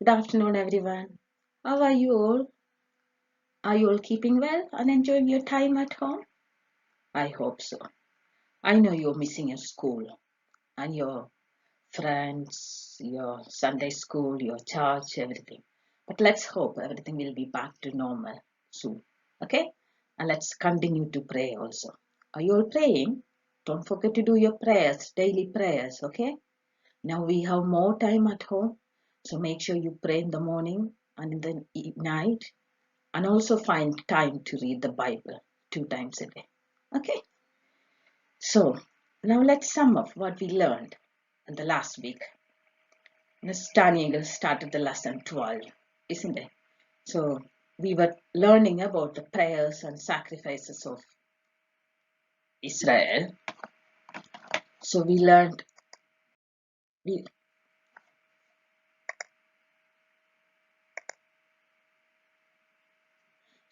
Good afternoon, everyone. How are you all? Are you all keeping well and enjoying your time at home? I hope so. I know you're missing your school and your friends, your Sunday school, your church, everything. But let's hope everything will be back to normal soon. Okay? And let's continue to pray also. Are you all praying? Don't forget to do your prayers, daily prayers, okay? Now we have more time at home, so make sure you pray in the morning and in the night, and also find time to read the Bible 2 times a day. Okay, so now let's sum up what we learned in the last week. Miss Daniel started the lesson 12, isn't it? So we were learning about the prayers and sacrifices of Israel. So we learned we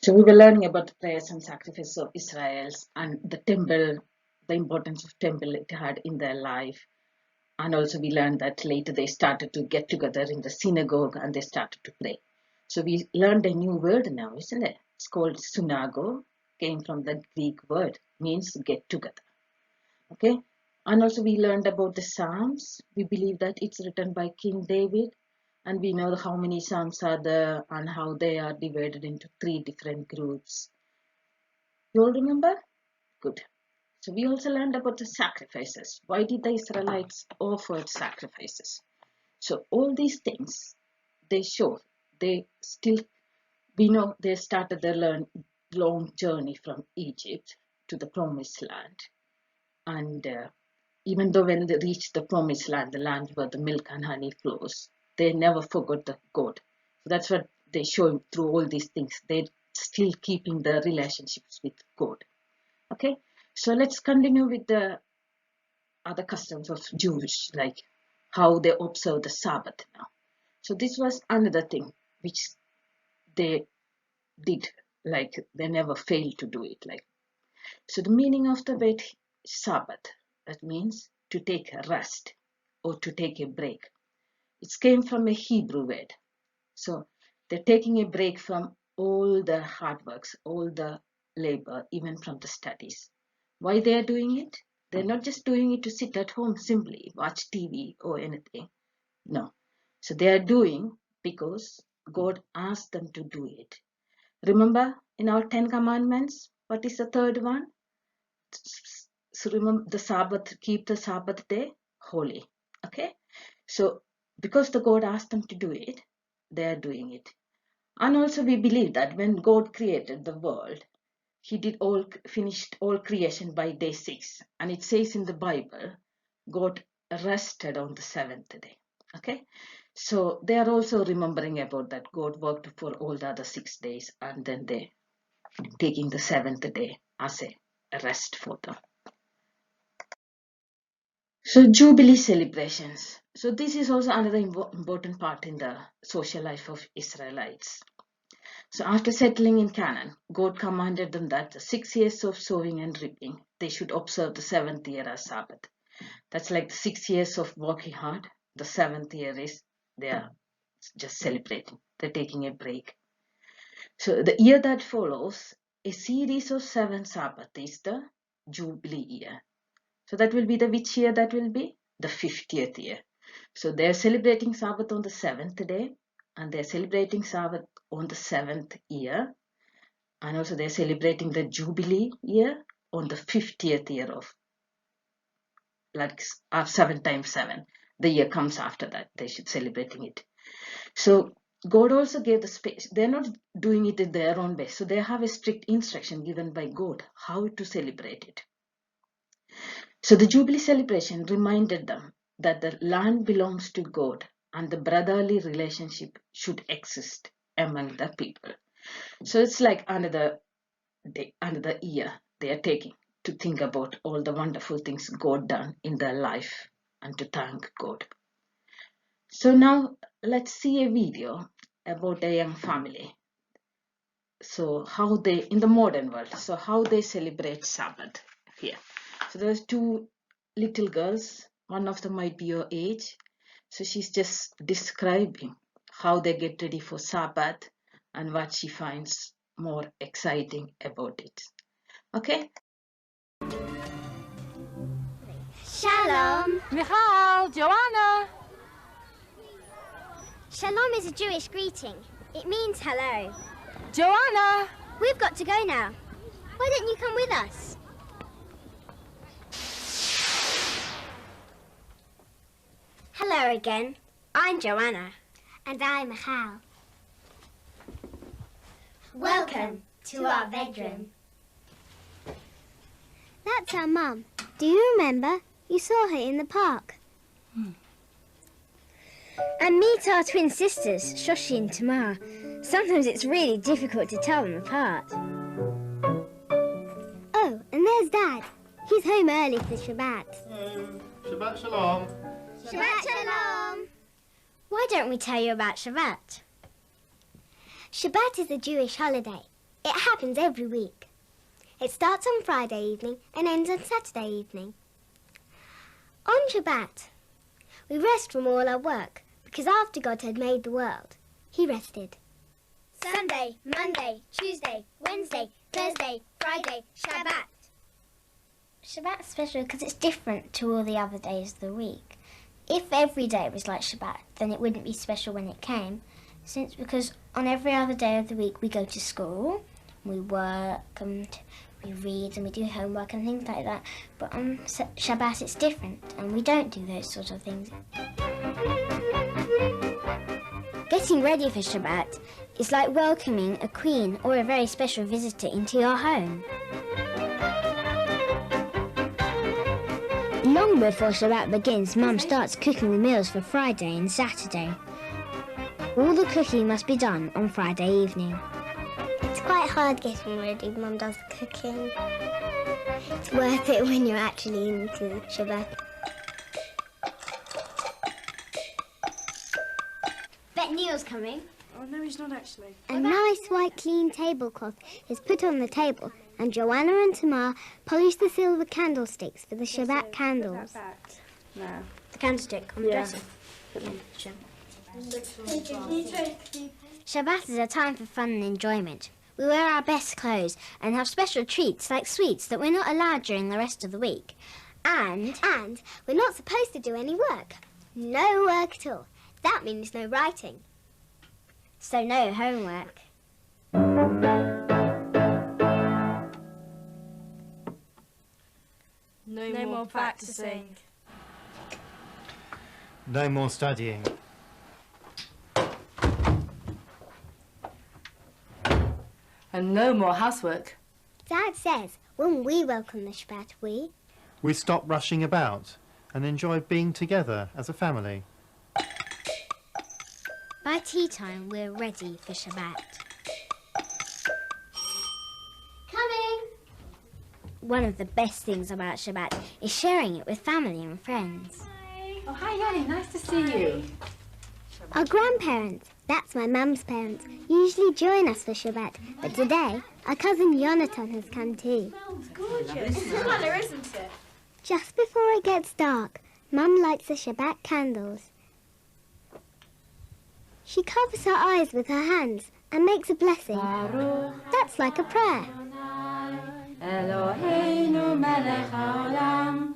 So we were learning about the prayers and sacrifices of Israel's and the temple, the importance of temple it had in their life. And also we learned that later they started to get together in the synagogue and they started to pray. So we learned a new word now, isn't it? It's called synagogue, came from the Greek word, means get together. Okay? And also we learned about the Psalms. We believe that it's written by King David, and we know how many Psalms are there and how they are divided into 3 different groups. You all remember? Good. So we also learned about the sacrifices. Why did the Israelites offer sacrifices? So all these things, they show, they still, we know they started their long journey from Egypt to the promised land. And even though when they reached the promised land, the land where the milk and honey flows, they never forgot the God. So that's what they show through all these things. They're still keeping the relationships with God. Okay, so let's continue with the other customs of Jewish, like how they observe the Sabbath now. So this was another thing which they did, like they never failed to do it. Like, so the meaning of the word Sabbath, that means to take a rest or to take a break. It came from a Hebrew word. So they're taking a break from all the hard works, all the labor, even from the studies. Why they are doing it? They're not just doing it to sit at home simply, watch TV or anything. No. So they are doing because God asked them to do it. Remember in our 10 commandments, what is the third one? So remember the Sabbath, keep the Sabbath day holy. Okay? So because the God asked them to do it, they are doing it. And also we believe that when God created the world, he did finished all creation by day 6. And it says in the Bible, God rested on the 7th day. Okay. So they are also remembering about that God worked for all the other 6 days and then they taking the 7th day as a rest for them. So Jubilee celebrations. So this is also another important part in the social life of Israelites. So after settling in Canaan, God commanded them that the 6 years of sowing and reaping, they should observe the 7th year as Sabbath. That's like the 6 years of working hard. The 7th year is they are just celebrating. They're taking a break. So the year that follows, a series of 7 Sabbath is the Jubilee year. So that will be the which year that will be? The 50th year. So they're celebrating Sabbath on the 7th day and they're celebrating Sabbath on the 7th year. And also they're celebrating the Jubilee year on the 50th year of, like 7 times 7. The year comes after that. They should celebrating it. So God also gave the space. They're not doing it in their own way. So they have a strict instruction given by God how to celebrate it. So the Jubilee celebration reminded them that the land belongs to God and the brotherly relationship should exist among the people. So it's like another day, another year they are taking to think about all the wonderful things God done in their life and to thank God. So now let's see a video about a young family. So how they, in the modern world, so how they celebrate Sabbath here. So there's 2 little girls, one of them might be your age. So she's just describing how they get ready for Shabbat, and what she finds more exciting about it. Okay? Shalom. Michal, Joanna. Shalom is a Jewish greeting. It means hello. Joanna. We've got to go now. Why don't you come with us? Hello again. I'm Joanna. And I'm Michal. Welcome to our bedroom. That's our mum. Do you remember? You saw her in the park. And meet our twin sisters, Shoshi and Tamar. Sometimes it's really difficult to tell them apart. Oh, and there's Dad. He's home early for Shabbat. Shabbat Shalom. Shabbat Shalom. Why don't we tell you about Shabbat? Shabbat is a Jewish holiday. It happens every week. It starts on Friday evening and ends on Saturday evening. On Shabbat, we rest from all our work because after God had made the world, he rested. Sunday, Monday, Tuesday, Wednesday, Thursday, Friday, Shabbat. Shabbat's special because it's different to all the other days of the week. If every day was like Shabbat, then it wouldn't be special when it came, because on every other day of the week we go to school, we work and we read and we do homework and things like that. But on Shabbat it's different and we don't do those sort of things. Getting ready for Shabbat is like welcoming a queen or a very special visitor into your home. Long before Shabbat begins, Mum starts cooking the meals for Friday and Saturday. All the cooking must be done on Friday evening. It's quite hard getting ready. Mum does the cooking. It's worth it when you're actually into Shabbat. Bet Neil's coming. Oh, no, he's not actually. A nice white clean tablecloth is put on the table and Joanna and Tamar polish the silver candlesticks for the Shabbat candles. No. The candlestick on the dresser. Shabbat is a time for fun and enjoyment. We wear our best clothes and have special treats like sweets that we're not allowed during the rest of the week. And we're not supposed to do any work. No work at all. That means no writing. So no homework. No more practicing. No more studying. And no more housework. Dad says when we welcome the Shabbat, We stop rushing about and enjoy being together as a family. By tea time, we're ready for Shabbat. Coming! One of the best things about Shabbat is sharing it with family and friends. Oh, hi, Yanni. Nice to see you. Our grandparents, that's my mum's parents, usually join us for Shabbat, but today our cousin Jonathan has come too. Smells gorgeous. It's colour, isn't it? Just before it gets dark, Mum lights the Shabbat candles. She covers her eyes with her hands and makes a blessing. That's like a prayer. Eloheinu melech haolam,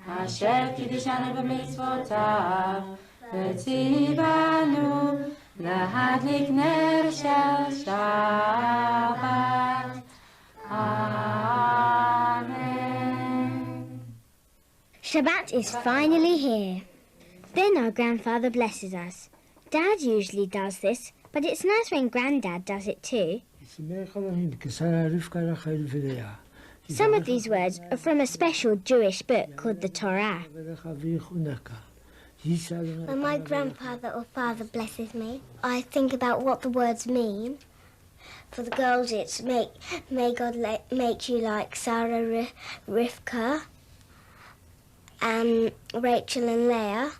asher kiddushanu b'mitzvotav, v'tzivanu lahadlik ner shel Shabbat. Amen. Shabbat is finally here. Then our grandfather blesses us. Dad usually does this, but it's nice when Granddad does it too. Some of these words are from a special Jewish book called the Torah. When my grandfather or father blesses me, I think about what the words mean. For the girls, it's may God make you like Sarah, Rivka, Rachel and Leah,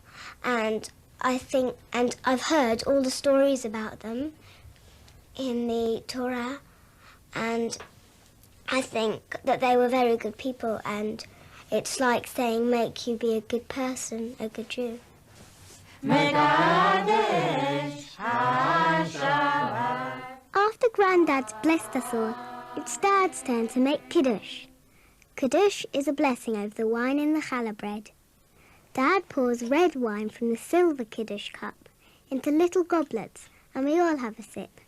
and I've heard all the stories about them in the Torah, and I think that they were very good people, and it's like saying, make you be a good person, a good Jew. Megadesh and Dad's blessed us all, it's Dad's turn to make kiddush. Kiddush is a blessing over the wine in the challah bread. Dad pours red wine from the silver kiddush cup into little goblets, and we all have a sip.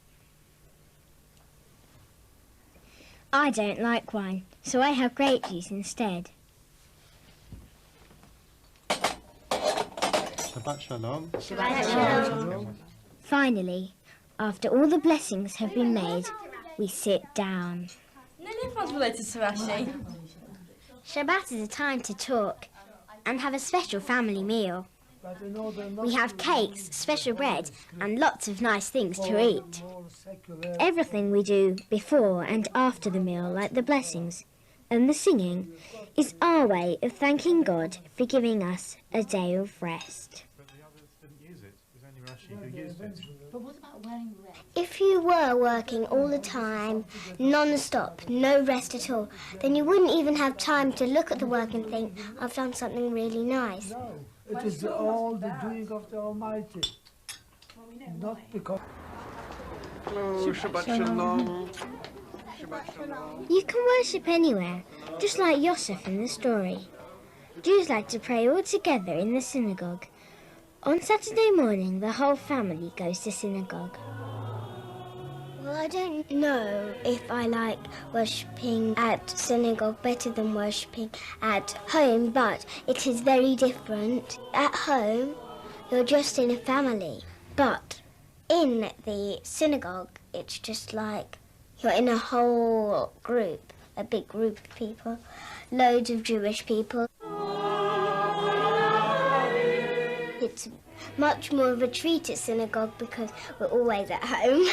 I don't like wine, so I have grape juice instead. Shabbat shalom. Shabbat shalom. Finally, after all the blessings have been made, we sit down. Everyone's related to Rashi. Shabbat is a time to talk and have a special family meal. We have cakes, special bread, and lots of nice things to eat. Everything we do before and after the meal, like the blessings and the singing, is our way of thanking God for giving us a day of rest. But the others didn't use it. It was only Rashi who used it. But what about wearing red? If you were working all the time, non-stop, no rest at all, then you wouldn't even have time to look at the work and think, I've done something really nice. No, it is all the doing of the Almighty, not because... Hello, Shabbat shalom. Shabbat shalom. You can worship anywhere, just like Yosef in the story. Jews like to pray all together in the synagogue. On Saturday morning, the whole family goes to synagogue. Well, I don't know if I like worshipping at synagogue better than worshipping at home, but it is very different. At home, you're just in a family, but in the synagogue, it's just like you're in a whole group, a big group of people, loads of Jewish people. It's much more of a treat at synagogue because we're always at home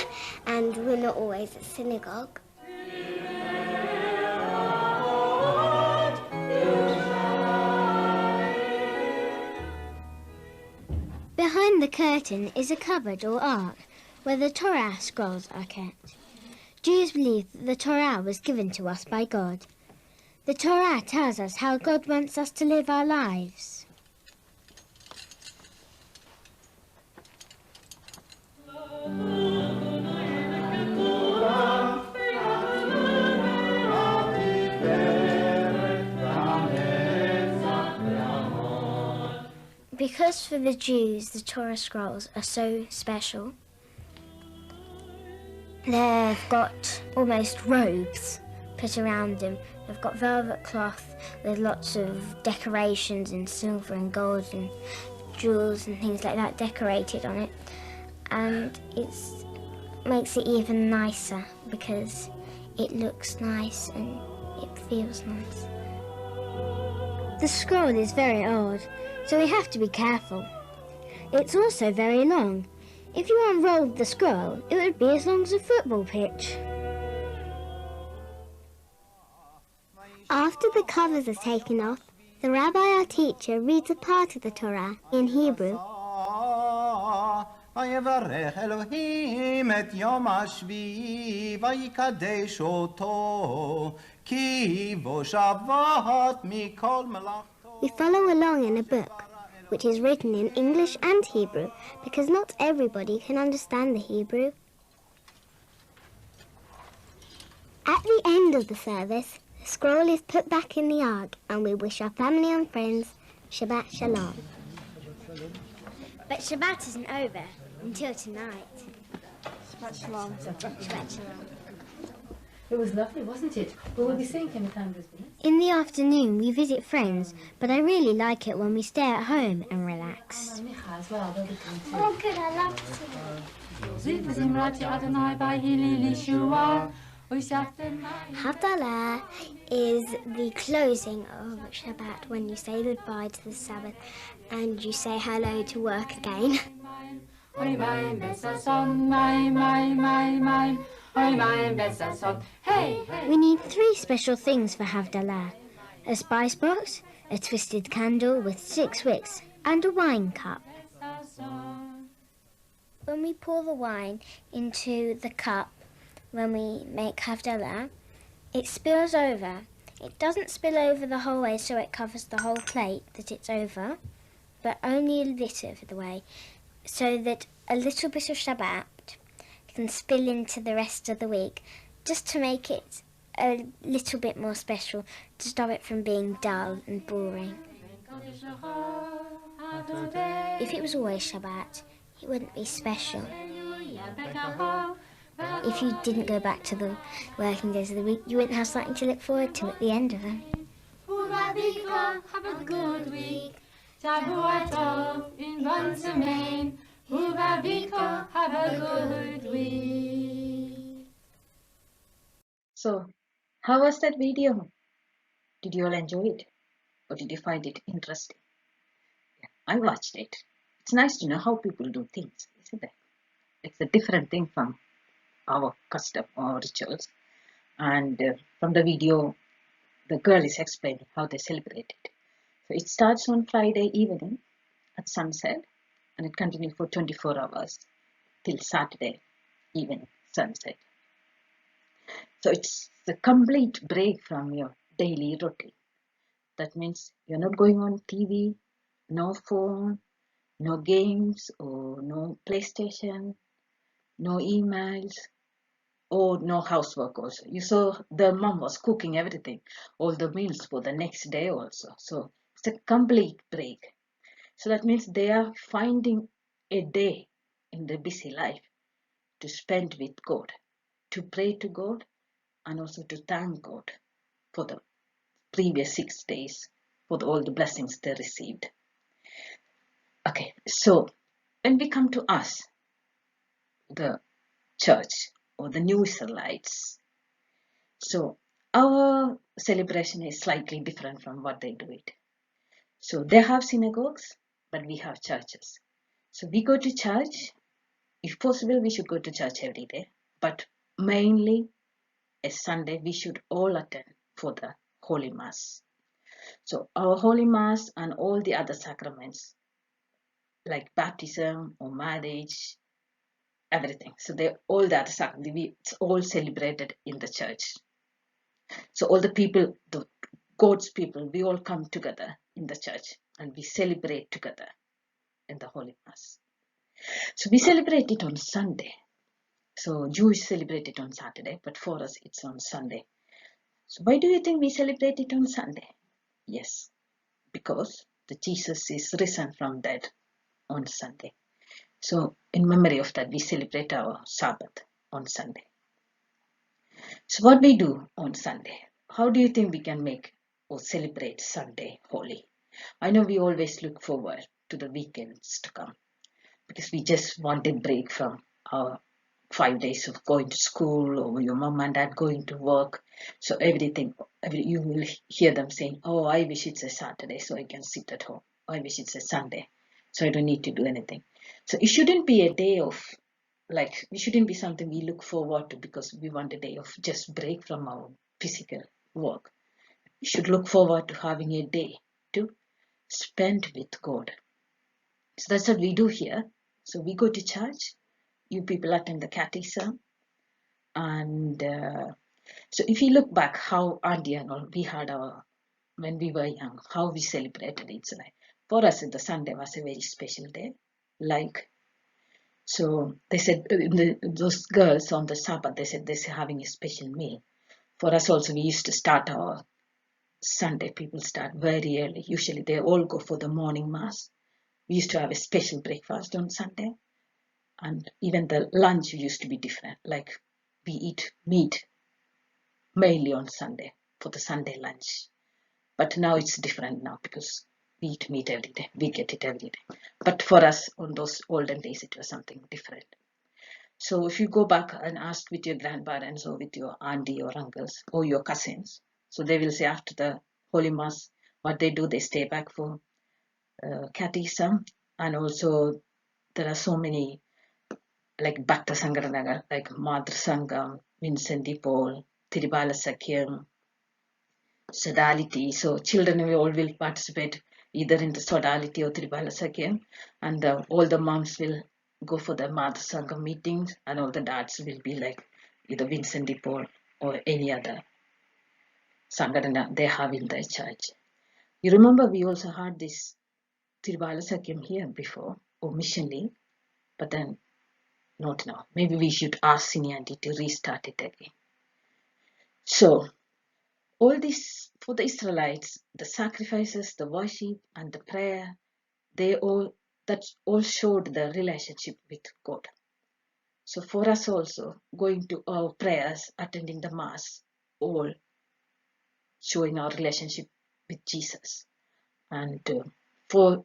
and we're not always at synagogue. Behind the curtain is a cupboard or ark where the Torah scrolls are kept. Jews believe that the Torah was given to us by God. The Torah tells us how God wants us to live our lives. Because for the Jews the Torah scrolls are so special, they've got almost robes put around them. They've got velvet cloth with lots of decorations in silver and gold and jewels and things like that decorated on it. And it makes it even nicer because it looks nice and it feels nice. The scroll is very old, so we have to be careful. It's also very long. If you unrolled the scroll, it would be as long as a football pitch. After the covers are taken off, the rabbi, our teacher, reads a part of the Torah in Hebrew. ויברך אלוהים את יום השביעי ויקדש אותו כי בו שבת מכל מלאכתו. We follow along in a book, which is written in English and Hebrew, because not everybody can understand the Hebrew. At the end of the service, the scroll is put back in the ark and we wish our family and friends Shabbat Shalom. But Shabbat isn't over until tonight. Shabbat shalom. Shabbat Shalom. It was lovely, wasn't it? Well, we'll be seeing him with Andrew's business. In the afternoon we visit friends, but I really like it when we stay at home and relax. And Micha as well, they'll be coming too. Oh good, I love to see it. Zimrati Adonai by Hilil Yeshua. Havdalah is the closing of Shabbat when you say goodbye to the Sabbath and you say hello to work again. We need 3 special things for Havdalah: a spice box, a twisted candle with 6 wicks, and a wine cup. When we pour the wine into the cup, when we make Havdalah, it spills over. It doesn't spill over the whole way so it covers the whole plate that it's over, but only a bit of the way, so that a little bit of Shabbat can spill into the rest of the week, just to make it a little bit more special, to stop it from being dull and boring. If it was always Shabbat, it wouldn't be special. If you didn't go back to the working days of the week, you wouldn't have something to look forward to at the end of them. Have a good week. Shavua tov in bon semaine. Uvaviko, have a good week. So, how was that video? Did you all enjoy it? Or did you find it interesting? Yeah, I watched it. It's nice to know how people do things, isn't it? It's a different thing from our custom or rituals. And from the video, the girl is explaining how they celebrate it. So it starts on Friday evening at sunset, and it continues for 24 hours till Saturday evening sunset. So it's the complete break from your daily routine. That means you're not going on TV, no phone, no games, or no PlayStation, no emails, or no housework also. You saw the mom was cooking everything, all the meals for the next day also. So it's a complete break. So that means they are finding a day in their busy life to spend with God, to pray to God, and also to thank God for the previous 6 days, for all the blessings they received. Okay, so when we come to us, the church or the new Israelites, so our celebration is slightly different from what they do it. So they have synagogues, but we have churches. So we go to church. If possible, we should go to church every day, but mainly a Sunday we should all attend for the Holy Mass. So our Holy Mass and all the other sacraments like baptism or marriage, everything. So they all that sacrament, it's all celebrated in the church. So all the people, the God's people, we all come together in the church and we celebrate together in the Holy Mass. So we celebrate it on Sunday. So Jews celebrate it on Saturday, but for us it's on Sunday. So why do you think we celebrate it on Sunday? Yes, because the Jesus is risen from dead on Sunday. So in memory of that, we celebrate our Sabbath on Sunday. So what we do on Sunday? How do you think we can make or celebrate Sunday holy? I know we always look forward to the weekends to come because we just want a break from our 5 days of going to school or your mom and dad going to work. So you will hear them saying, oh, I wish it's a Saturday so I can sit at home. I wish it's a Sunday so I don't need to do anything. So it shouldn't be a day of, it shouldn't be something we look forward to because we want a day of just break from our physical work. We should look forward to having a day to spend with God. So that's what we do here. So we go to church. You people attend the catechism. And so if you look back how Auntie and all, we had when we were young, how we celebrated it. So for us, the Sunday was a very special day. So they said, those girls on the Sabbath, they said they're having a special meal. For us also, we used to start our Sunday, people start very early. Usually they all go for the morning mass. We used to have a special breakfast on Sunday. And even the lunch used to be different. Like we eat meat mainly on Sunday for the Sunday lunch. But now it's different now because we eat meat every day. We get it every day. But for us on those olden days, it was something different. So if you go back and ask with your grandparents or with your auntie or uncles or your cousins, so they will say after the Holy Mass, what they do, they stay back for catechism. And also there are so many like Bhakta Sangaranagar, like Madhur Sangam, Vincent de Paul, Tiribala Sakyam, Sodality. So children all will participate either in the Sodality or Tiribala Sakyam, and all the moms will go for the Madhur Sangam meetings, and all the dads will be like either Vincent de Paul or any other Sangarana they have in their church. You remember we also had this Tiribala Sakyam here before, or missionally, but then not now. Maybe we should ask Sini Auntie to restart it again. So, all this for the Israelites, the sacrifices, the worship, and the prayer, that all showed the relationship with God. So for us also, going to our prayers, attending the Mass, all showing our relationship with Jesus. And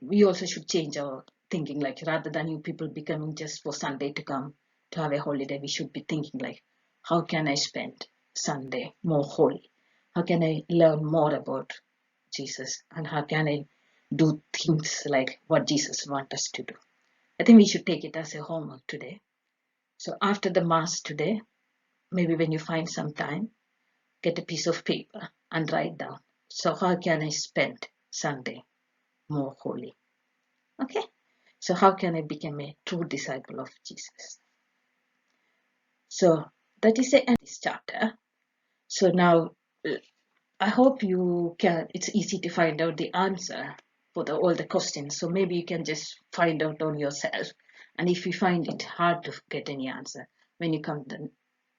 we also should change our thinking, like rather than you people becoming just for Sunday to come to have a holiday, we should be thinking like, how can I spend Sunday more holy? How can I learn more about Jesus? And how can I do things like what Jesus wants us to do? I think we should take it as a homework today. So after the Mass today, maybe when you find some time, get a piece of paper and write down. So how can I spend Sunday more holy? Okay. So how can I become a true disciple of Jesus? So that is the end of this chapter. So now I hope it's easy to find out the answer for all the questions. So maybe you can just find out on yourself. And if you find it hard to get any answer, when you come, then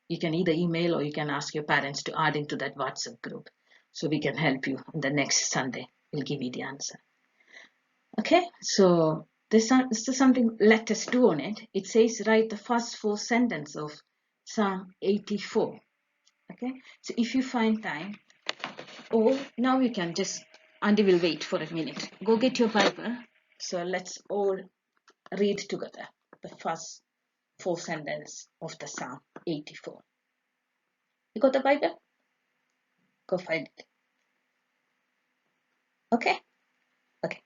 you can either email or you can ask your parents to add into that WhatsApp group. So we can help you. And the next Sunday, we'll give you the answer. Okay, so this is something, let us do on it. It says write the first 4 sentences of Psalm 84. Okay, so if you find time, or now you can just, Andy will wait for a minute. Go get your Bible. So let's all read together the first 4 sentences of the Psalm 84. You got the Bible? Go find it. Okay? Okay.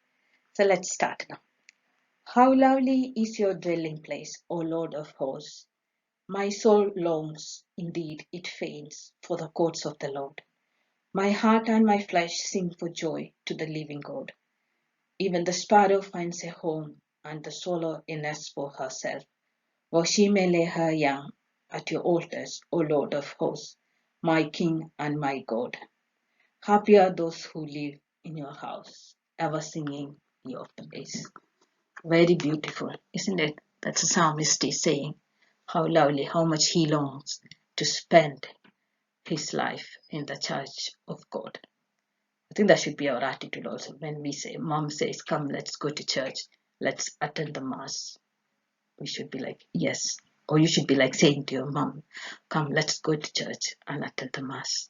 So let's start now. How lovely is your dwelling place, O Lord of hosts. My soul longs, indeed it faints, for the courts of the Lord. My heart and my flesh sing for joy to the living God. Even the sparrow finds a home, and the swallow a nest for herself, where she may lay her young at your altars, O Lord of hosts, my King and my God. Happy are those who live in your house, ever singing your praise. Very beautiful, isn't it? That's the psalmist is saying how lovely, how much he longs to spend his life in the church of God. I think that should be our attitude also. When we say, Mom says, come, let's go to church, let's attend the Mass. We should be like, yes. Or you should be like saying to your mom, come, let's go to church and attend the Mass.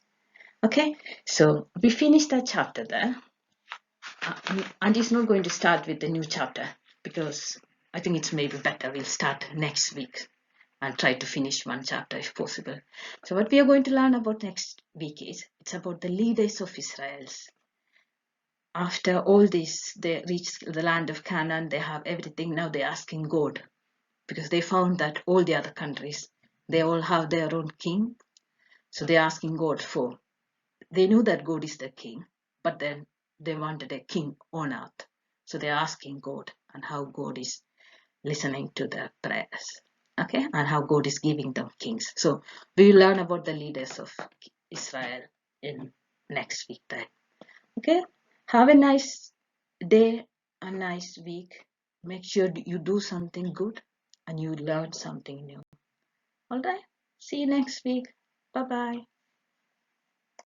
Okay, so we finished that chapter there. And it's not going to start with the new chapter because I think it's maybe better we'll start next week and try to finish one chapter if possible. So what we are going to learn about next week is it's about the leaders of Israel. After all this, they reached the land of Canaan, they have everything. Now they're asking God because they found that all the other countries, they all have their own king. So they're asking God for, they knew that God is the king, but then they wanted a king on earth. So they're asking God and how God is listening to their prayers. Okay, and how God is giving them kings. So we will learn about the leaders of Israel in next week time. Okay, have a nice day, a nice week. Make sure you do something good and you learn something new. All right, see you next week. Bye-bye.